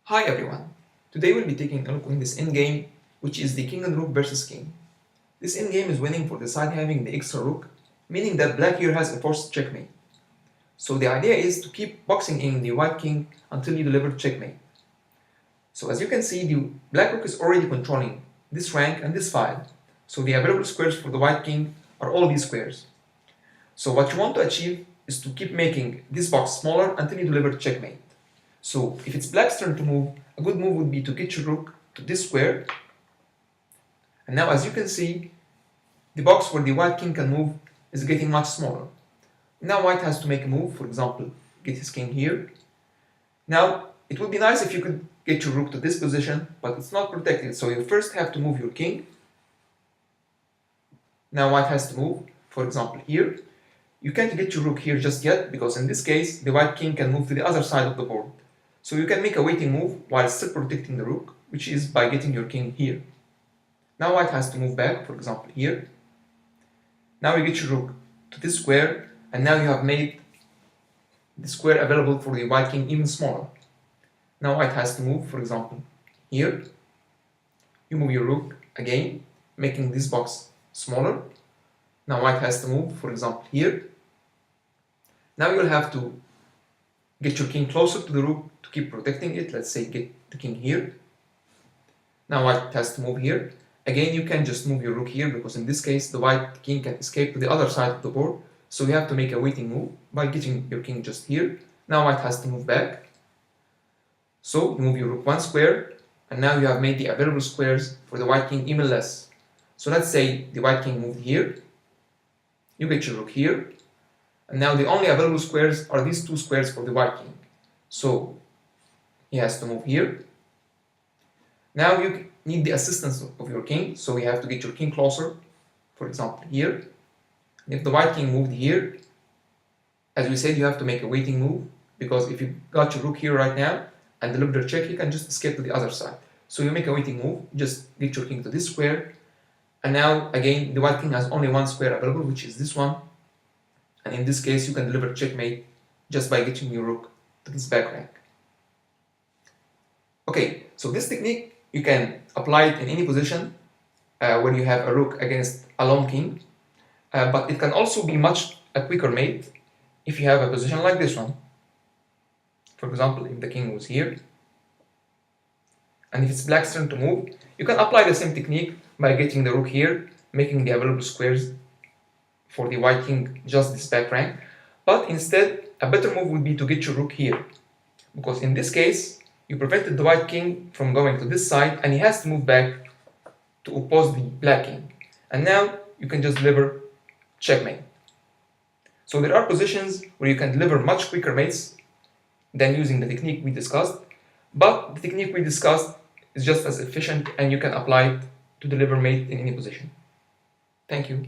Hi everyone, today we'll be taking a look on this endgame, which is the king and rook versus king. This endgame is winning for the side having the extra rook, meaning that black here has a forced checkmate. So the idea is to keep boxing in the white king until you deliver checkmate. So as you can see, the black rook is already controlling this rank and this file, so the available squares for the white king are all these squares. So what you want to achieve is to keep making this box smaller until you deliver checkmate. So if it's black's turn to move, a good move would be to get your rook to this square. And now as you can see, the box where the white king can move is getting much smaller. Now white has to make a move, for example, get his king here. Now it would be nice if you could get your rook to this position, but it's not protected, so you first have to move your king. Now white has to move, for example, here. You can't get your rook here just yet, because in this case, the white king can move to the other side of the board. So you can make a waiting move while still protecting the rook, which is by getting your king here. Now white has to move back, for example, here. Now you get your rook to this square, and now you have made the square available for the white king even smaller. Now white has to move, for example, here. You move your rook again, making this box smaller. Now white has to move, for example, here. Now you'll have to get your king closer to the rook to keep protecting it. Let's say get the king here. Now white has to move here. Again, you can just move your rook here, because in this case the white king can escape to the other side of the board. So you have to make a waiting move by getting your king just here. Now white has to move back. So you move your rook one square, and now you have made the available squares for the white king even less. So let's say the white king moved here. You get your rook here. And now the only available squares are these two squares for the white king. So he has to move here. Now you need the assistance of your king, so you have to get your king closer, for example here. And if the white king moved here, as we said, you have to make a waiting move, because if you got your rook here right now and deliver the check, you can just escape to the other side. So you make a waiting move, just get your king to this square, and now again the white king has only one square available, which is this one. And in this case, you can deliver checkmate just by getting your rook to this back rank. Okay, so this technique, you can apply it in any position where you have a rook against a lone king, but it can also be much a quicker mate if you have a position like this one. For example, if the king was here, and if it's black's turn to move, you can apply the same technique by getting the rook here, making the available squares for the white king just this back rank. But instead, a better move would be to get your rook here, because in this case you prevented the white king from going to this side, and he has to move back to oppose the black king, and now you can just deliver checkmate. So there are positions where you can deliver much quicker mates than using the technique we discussed, but the technique we discussed is just as efficient, and you can apply it to deliver mate in any position. Thank you.